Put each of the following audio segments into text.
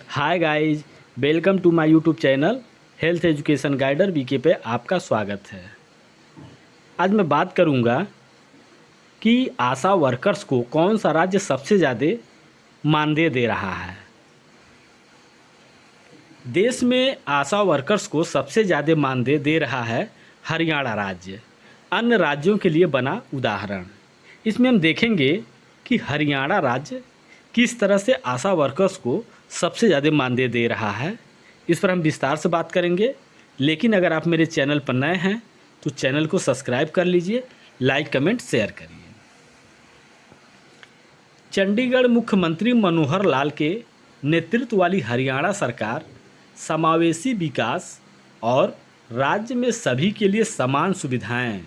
Hi guys, welcome to my YouTube channel health education guider B K पे आपका स्वागत है। आज मैं बात करूंगा कि आशा वर्कर्स को कौन सा राज्य सबसे ज़्यादा मानदेय दे रहा है। देश में आशा वर्कर्स को सबसे ज़्यादा मानदेय दे रहा है हरियाणा राज्य। अन्य राज्यों के लिए बना उदाहरण। इसमें हम देखेंगे कि हरियाणा राज्य किस तरह से आशा वर्कर्स को सबसे ज़्यादा मानदेय दे रहा है, इस पर हम विस्तार से बात करेंगे। लेकिन अगर आप मेरे चैनल पर नए हैं तो चैनल को सब्सक्राइब कर लीजिए, लाइक कमेंट शेयर करिए। चंडीगढ़ मुख्यमंत्री मनोहर लाल के नेतृत्व वाली हरियाणा सरकार समावेशी विकास और राज्य में सभी के लिए समान सुविधाएं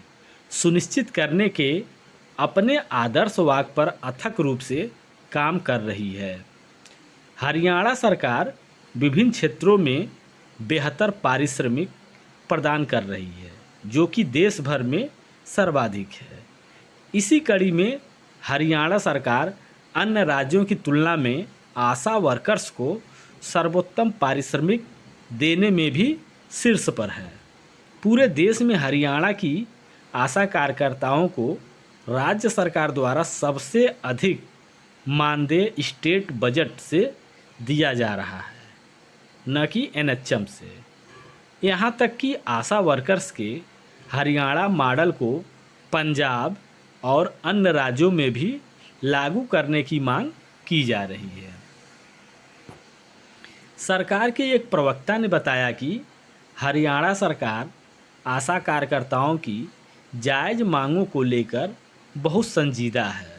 सुनिश्चित करने के अपने आदर्श वाक्य पर अथक रूप से काम कर रही है। हरियाणा सरकार विभिन्न क्षेत्रों में बेहतर पारिश्रमिक प्रदान कर रही है, जो कि देश भर में सर्वाधिक है। इसी कड़ी में हरियाणा सरकार अन्य राज्यों की तुलना में आशा वर्कर्स को सर्वोत्तम पारिश्रमिक देने में भी शीर्ष पर है। पूरे देश में हरियाणा की आशा कार्यकर्ताओं को राज्य सरकार द्वारा सबसे अधिक मानदेय स्टेट बजट से दिया जा रहा है, न कि एनएचएम से। यहाँ तक कि आशा वर्कर्स के हरियाणा मॉडल को पंजाब और अन्य राज्यों में भी लागू करने की मांग की जा रही है। सरकार के एक प्रवक्ता ने बताया कि हरियाणा सरकार आशा कार्यकर्ताओं की जायज़ मांगों को लेकर बहुत संजीदा है,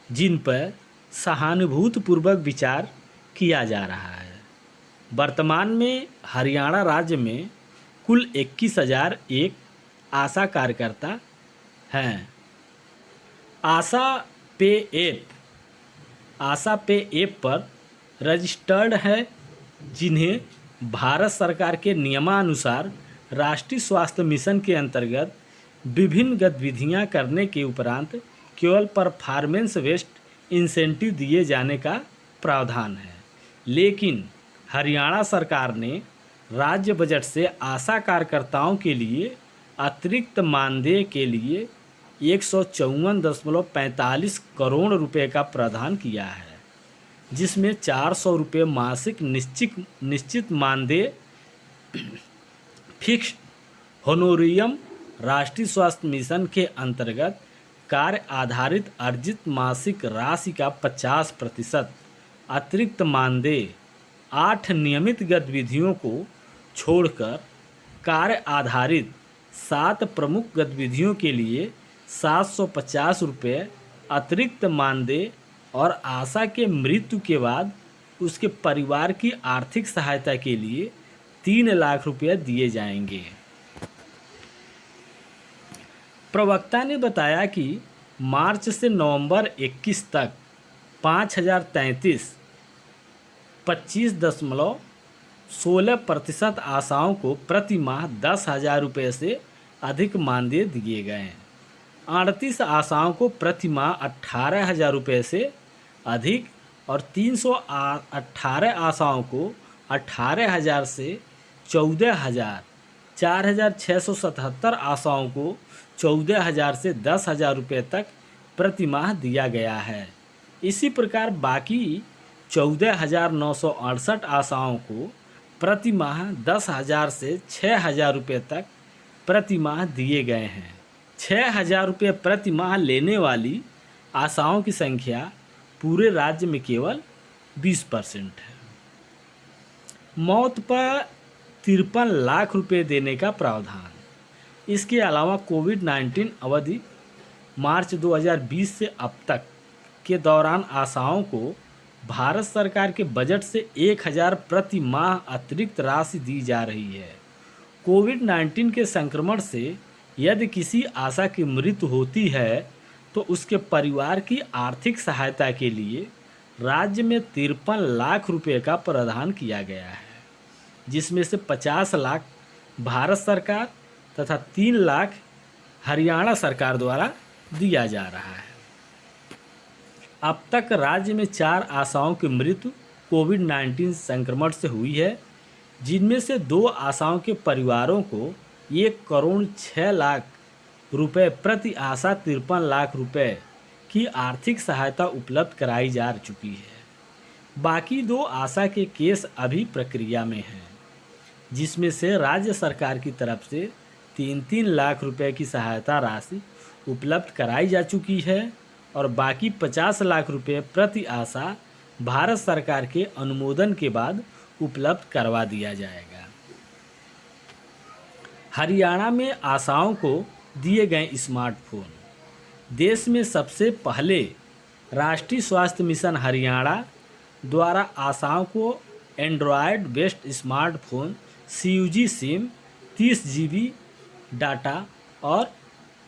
जिन पर सहानुभूतिपूर्वक विचार किया जा रहा है। वर्तमान में हरियाणा राज्य में कुल 21,001 आशा कार्यकर्ता हैं। आशा पे ऐप पर रजिस्टर्ड है, जिन्हें भारत सरकार के नियमानुसार राष्ट्रीय स्वास्थ्य मिशन के अंतर्गत विभिन्न गतिविधियां करने के उपरांत केवल परफॉर्मेंस बेस्ड इंसेंटिव दिए जाने का प्रावधान है। लेकिन हरियाणा सरकार ने राज्य बजट से आशा कार्यकर्ताओं के लिए अतिरिक्त मानदेय के लिए 154.45 करोड़ रुपए का प्रावधान किया है, जिसमें 400 रुपये मासिक निश्चित मानदेय, फिक्स्ड होनोरियम, राष्ट्रीय स्वास्थ्य मिशन के अंतर्गत कार्य आधारित अर्जित मासिक राशि का 50% अतिरिक्त मानदेय, 8 नियमित गतिविधियों को छोड़कर कार्य आधारित 7 प्रमुख गतिविधियों के लिए 750 रुपये अतिरिक्त मानदेय और आशा के मृत्यु के बाद उसके परिवार की आर्थिक सहायता के लिए 3 लाख रुपये दिए जाएंगे। प्रवक्ता ने बताया कि मार्च से नवंबर 21 तक 5,033 25.16% आशाओं को प्रति माह 10,000 रुपये से अधिक मानदेय दिए गए हैं। 38 आशाओं को प्रति माह 18,000 रुपये से अधिक और 318 आशाओं को 18,000 से 14,000, 4,677 आशाओं को 14,000 से 10,000 रुपये तक प्रति माह दिया गया है। इसी प्रकार बाकी 14,968 आशाओं को प्रति माह 10,000 से 6,000 रुपये तक प्रति माह दिए गए हैं। 6,000 रुपये प्रति माह लेने वाली आशाओं की संख्या पूरे राज्य में केवल 20% है। मौत पर 53 लाख रुपये देने का प्रावधान। इसके अलावा कोविड-19 अवधि मार्च 2020 से अब तक के दौरान आशाओं को भारत सरकार के बजट से 1,000 प्रति माह अतिरिक्त राशि दी जा रही है। कोविड-19 के संक्रमण से यदि किसी आशा की मृत्यु होती है तो उसके परिवार की आर्थिक सहायता के लिए राज्य में 53 लाख रुपये का प्रावधान किया गया है, जिसमें से 50 लाख भारत सरकार तथा 3 लाख हरियाणा सरकार द्वारा दिया जा रहा है। अब तक राज्य में 4 आशाओं की मृत्यु कोविड-19 संक्रमण से हुई है, जिनमें से 2 आशाओं के परिवारों को 1 करोड़ 6 लाख रुपए प्रति आशा 53 लाख रुपए की आर्थिक सहायता उपलब्ध कराई जा चुकी है। बाकी 2 आशा के केस अभी प्रक्रिया में हैं, जिसमें से राज्य सरकार की तरफ से 3-3 लाख रुपए की सहायता राशि उपलब्ध कराई जा चुकी है और बाकी 50 लाख रुपए प्रति आशा भारत सरकार के अनुमोदन के बाद उपलब्ध करवा दिया जाएगा। हरियाणा में आशाओं को दिए गए स्मार्टफोन। देश में सबसे पहले राष्ट्रीय स्वास्थ्य मिशन हरियाणा द्वारा आशाओं को Android based smartphone CUG SIM 30 GB data और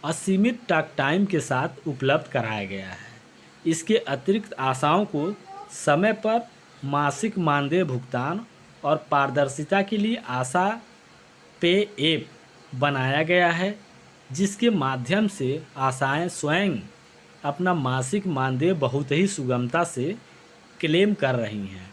असीमित टॉक टाइम के साथ उपलब्ध कराया गया है। इसके अतिरिक्त आशाओं को समय पर मासिक मानदेय भुगतान और पारदर्शिता के लिए आशा पे ऐप बनाया गया है, जिसके माध्यम से आशाएं स्वयं अपना मासिक मानदेय बहुत ही सुगमता से क्लेम कर रही हैं।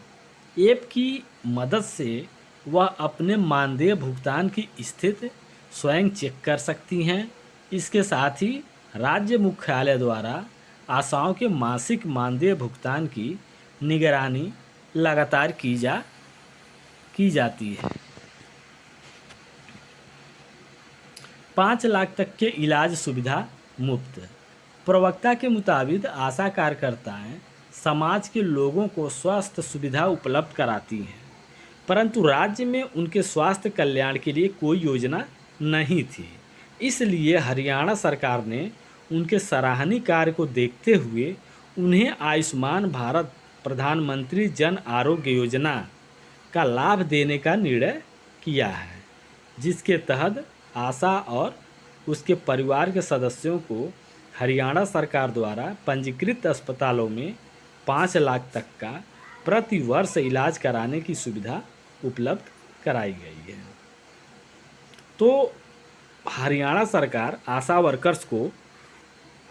ऐप की मदद से वह अपने मानदेय भुगतान की स्थिति स्वयं चेक कर सकती हैं। इसके साथ ही राज्य मुख्यालय द्वारा आशाओं के मासिक मानदेय भुगतान की निगरानी लगातार की जाती है। 5 लाख तक के इलाज सुविधा मुफ्त। प्रवक्ता के मुताबिक आशा कार्यकर्ताएं समाज के लोगों को स्वास्थ्य सुविधा उपलब्ध कराती हैं, परंतु राज्य में उनके स्वास्थ्य कल्याण के लिए कोई योजना नहीं थी। इसलिए हरियाणा सरकार ने उनके सराहनीय कार्य को देखते हुए उन्हें आयुष्मान भारत प्रधानमंत्री जन आरोग्य योजना का लाभ देने का निर्णय किया है, जिसके तहत आशा और उसके परिवार के सदस्यों को हरियाणा सरकार द्वारा पंजीकृत अस्पतालों में 5 लाख तक का प्रति वर्ष इलाज कराने की सुविधा उपलब्ध कराई गई है। तो हरियाणा सरकार आशा वर्कर्स को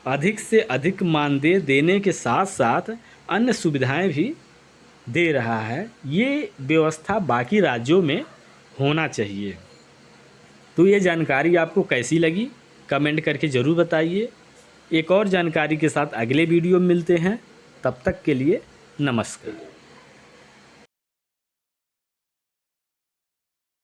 अधिक से अधिक मानदेय देने के साथ साथ अन्य सुविधाएं भी दे रहा है। ये व्यवस्था बाकी राज्यों में होना चाहिए। तो ये जानकारी आपको कैसी लगी कमेंट करके ज़रूर बताइए। एक और जानकारी के साथ अगले वीडियो में मिलते हैं। तब तक के लिए नमस्कार।